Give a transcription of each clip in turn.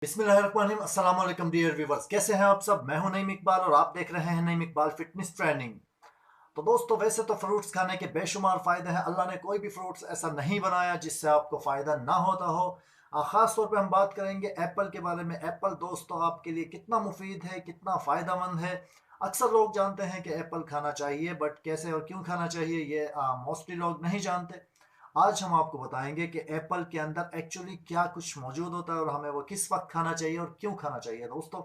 बिस्मिल्लाहिर्रहमानिर्रहीम। अस्सलाम वालेकुम डियर व्यूवर्स, कैसे हैं आप सब। मैं हूं नईम इकबाल और आप देख रहे हैं नईम इकबाल फिटनेस ट्रेनिंग। तो दोस्तों, वैसे तो फ्रूट्स खाने के बेशुमार फ़ायदे हैं। अल्लाह ने कोई भी फ्रूट्स ऐसा नहीं बनाया जिससे आपको फ़ायदा ना होता हो। ख़ास तौर पे हम बात करेंगे एप्पल के बारे में। एप्पल दोस्तों आपके लिए कितना मुफीद है, कितना फ़ायदेमंद है। अक्सर लोग जानते हैं कि एप्पल खाना चाहिए, बट कैसे और क्यों खाना चाहिए ये मोस्टली लोग नहीं जानते। आज हम आपको बताएंगे कि एप्पल के अंदर एक्चुअली क्या कुछ मौजूद होता है और हमें वो किस वक्त खाना चाहिए और क्यों खाना चाहिए। दोस्तों,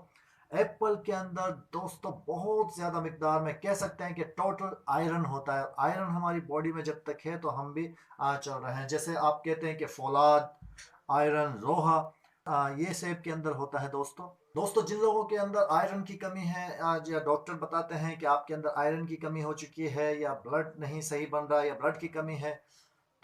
एप्पल के अंदर दोस्तों बहुत ज़्यादा मिकदार में कह सकते हैं कि टोटल आयरन होता है। आयरन हमारी बॉडी में जब तक है तो हम भी चल रहे हैं। जैसे आप कहते हैं कि फौलाद, आयरन, लोहा, ये सेब के अंदर होता है। दोस्तों जिन लोगों के अंदर आयरन की कमी है, आज या डॉक्टर बताते हैं कि आपके अंदर आयरन की कमी हो चुकी है या ब्लड नहीं सही बन रहा है या ब्लड की कमी है,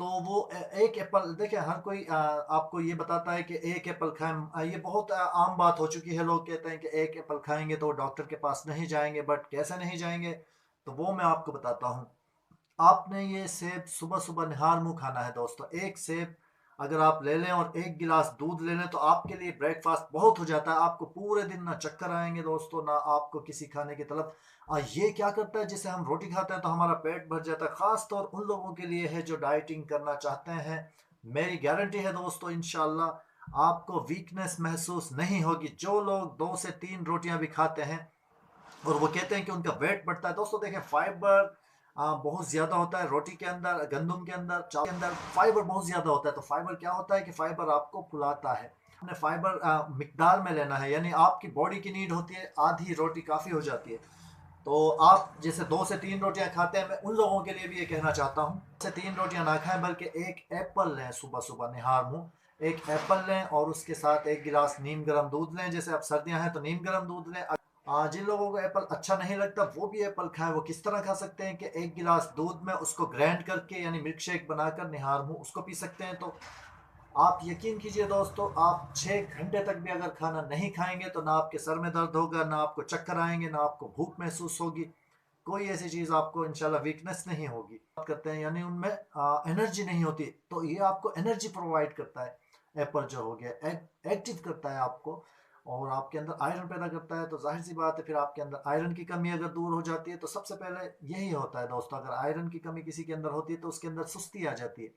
तो वो एक एप्पल देखिए, हर कोई आपको ये बताता है कि एक एप्पल खाएं। ये बहुत आम बात हो चुकी है। लोग कहते हैं कि एक एप्पल खाएंगे तो डॉक्टर के पास नहीं जाएंगे, बट कैसे नहीं जाएंगे तो वो मैं आपको बताता हूँ। आपने ये सेब सुबह सुबह निहार मुंह खाना है। दोस्तों, एक सेब अगर आप ले लें और एक गिलास दूध ले लें तो आपके लिए ब्रेकफास्ट बहुत हो जाता है। आपको पूरे दिन ना चक्कर आएंगे दोस्तों, ना आपको किसी खाने की तलब। ये क्या करता है, जैसे हम रोटी खाते हैं तो हमारा पेट भर जाता है। खास तौर उन लोगों के लिए है जो डाइटिंग करना चाहते हैं। मेरी गारंटी है दोस्तों, इंशाल्लाह आपको वीकनेस महसूस नहीं होगी। जो लोग 2 से 3 रोटियां भी खाते हैं और वो कहते हैं कि उनका वेट बढ़ता है, दोस्तों देखें, फाइबर बहुत ज़्यादा होता है रोटी के अंदर, गंदम के अंदर, चावल के अंदर फाइबर बहुत ज़्यादा होता है। तो फाइबर क्या होता है कि फाइबर आपको फुलाता है। आपने फाइबर मिकदार में लेना है, यानी आपकी बॉडी की नीड होती है आधी रोटी काफ़ी हो जाती है। तो आप जैसे 2 से 3 रोटियां खाते हैं, मैं उन लोगों के लिए भी ये कहना चाहता हूँ 2 से 3 रोटियां ना खाएं, बल्कि एक एप्पल लें सुबह सुबह निहार मुंह। एक एप्पल लें और उसके साथ एक गिलास नीम गर्म दूध लें। जैसे अब सर्दियां हैं तो नीम गर्म दूध लें। जिन लोगों को एप्पल अच्छा नहीं लगता वो भी एप्पल खाएं। वो किस तरह खा सकते हैं कि एक गिलास दूध में उसको ग्राइंड करके, यानी मिल्क शेक बनाकर निहार मुंह उसको पी सकते हैं। तो आप यकीन कीजिए दोस्तों, आप 6 घंटे तक भी अगर खाना नहीं खाएंगे तो ना आपके सर में दर्द होगा, ना आपको चक्कर आएंगे, ना आपको भूख महसूस होगी। कोई ऐसी चीज़ आपको इंशाल्लाह वीकनेस नहीं होगी। बात करते हैं यानी उनमें एनर्जी नहीं होती, तो ये आपको एनर्जी प्रोवाइड करता है। एप्पल जो हो गया एक्टिव करता है आपको और आपके अंदर आयरन पैदा करता है। तो जाहिर सी बात है, फिर आपके अंदर आयरन की कमी अगर दूर हो जाती है तो सबसे पहले यही होता है दोस्तों, अगर आयरन की कमी किसी के अंदर होती है तो उसके अंदर सुस्ती आ जाती है।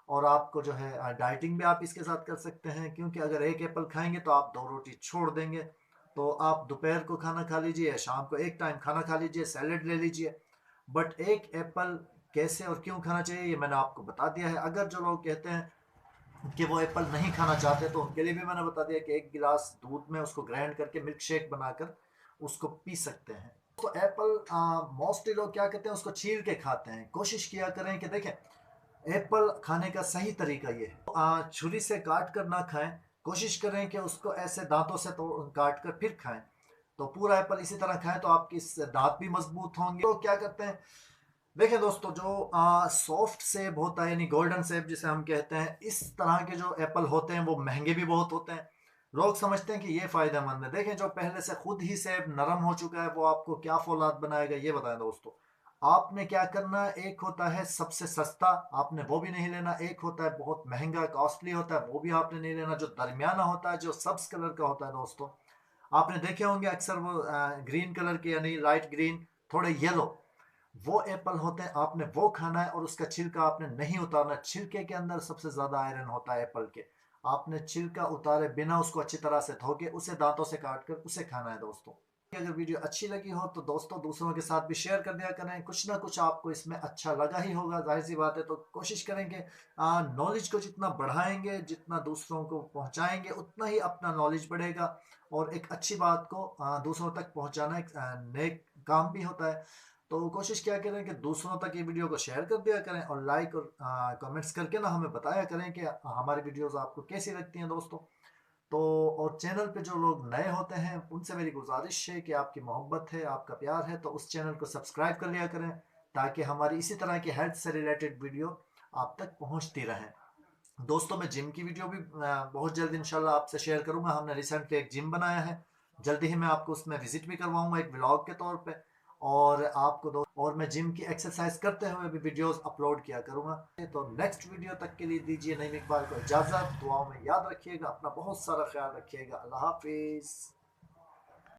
और आपको जो है डाइटिंग भी आप इसके साथ कर सकते हैं, क्योंकि अगर एक एप्पल खाएंगे तो आप 2 रोटी छोड़ देंगे। तो आप दोपहर को खाना खा लीजिए, शाम को एक टाइम खाना खा लीजिए, सैलेड ले लीजिए। बट एक एप्पल कैसे और क्यों खाना चाहिए ये मैंने आपको बता दिया है। अगर जो लोग कहते हैं कि वो एप्पल नहीं खाना चाहते तो उनके लिए भी मैंने बता दिया कि एक गिलास दूध में उसको ग्राइंड करके मिल्क शेक बनाकर उसको पी सकते हैं। तो एप्पल मोस्टली लोग क्या करते हैं, उसको छील के खाते हैं। कोशिश किया करें कि देखें, एप्पल खाने का सही तरीका ये है, छुरी से काट कर ना खाएं। कोशिश करें कि उसको ऐसे दांतों से तो काट कर फिर खाएं। तो पूरा एप्पल इसी तरह खाएं तो आपकी दांत भी मजबूत होंगे। तो क्या करते हैं, देखिए दोस्तों, जो सॉफ्ट सेब होता है यानी गोल्डन सेब जिसे हम कहते हैं, इस तरह के जो एप्पल होते हैं वो महंगे भी बहुत होते हैं। लोग समझते हैं कि ये फायदेमंद है। देखें, जो पहले से खुद ही सेब नरम हो चुका है वो आपको क्या फौलाद बनाएगा ये बताएं दोस्तों। आपने क्या करना है, एक होता है सबसे सस्ता, आपने वो भी नहीं लेना। एक होता है बहुत महंगा कॉस्टली होता है, वो भी आपने नहीं लेना। जो दरमियाना होता है, जो सब्ज कलर का होता है दोस्तों, आपने देखे होंगे अक्सर वो ग्रीन कलर के यानी लाइट ग्रीन, थोड़े येलो, वो एप्पल होते हैं। आपने वो खाना है और उसका छिलका आपने नहीं उतारना। छिलके के अंदर सबसे ज्यादा आयरन होता है एप्पल के। आपने छिलका उतारे बिना उसको अच्छी तरह से धो के उसे दांतों से काट कर उसे खाना है दोस्तों। अगर वीडियो अच्छी लगी हो तो दोस्तों दूसरों के साथ भी शेयर कर दिया करें। कुछ ना कुछ आपको इसमें अच्छा लगा ही होगा, जाहिर सी बात है। तो कोशिश करेंगे नॉलेज को जितना बढ़ाएंगे, जितना दूसरों को पहुंचाएंगे, उतना ही अपना नॉलेज बढ़ेगा। और एक अच्छी बात को दूसरों तक पहुंचाना एक नेक काम भी होता है। तो कोशिश क्या करें कि दूसरों तक ये वीडियो को शेयर कर दिया करें और लाइक और कमेंट्स करके ना हमें बताया करें कि हमारी वीडियोस आपको कैसी लगती हैं दोस्तों। तो और चैनल पे जो लोग नए होते हैं उनसे मेरी गुजारिश है कि आपकी मोहब्बत है, आपका प्यार है, तो उस चैनल को सब्सक्राइब कर लिया करें ताकि हमारी इसी तरह की हेल्थ से रिलेटेड वीडियो आप तक पहुंचती रहें। दोस्तों, मैं जिम की वीडियो भी बहुत जल्द इंशाल्लाह आपसे शेयर करूंगा। हमने रिसेंटली एक जिम बनाया है, जल्दी ही मैं आपको उसमें विजिट भी करवाऊंगा एक व्लॉग के तौर पे। और आपको और मैं जिम की एक्सरसाइज करते हुए भी वीडियोस अपलोड किया करूंगा। तो नेक्स्ट वीडियो तक के लिए दीजिए नईम इकबाल को इजाज़त। दुआओं में याद रखिएगा, अपना बहुत सारा ख्याल रखिएगा। अल्लाह हाफिज़।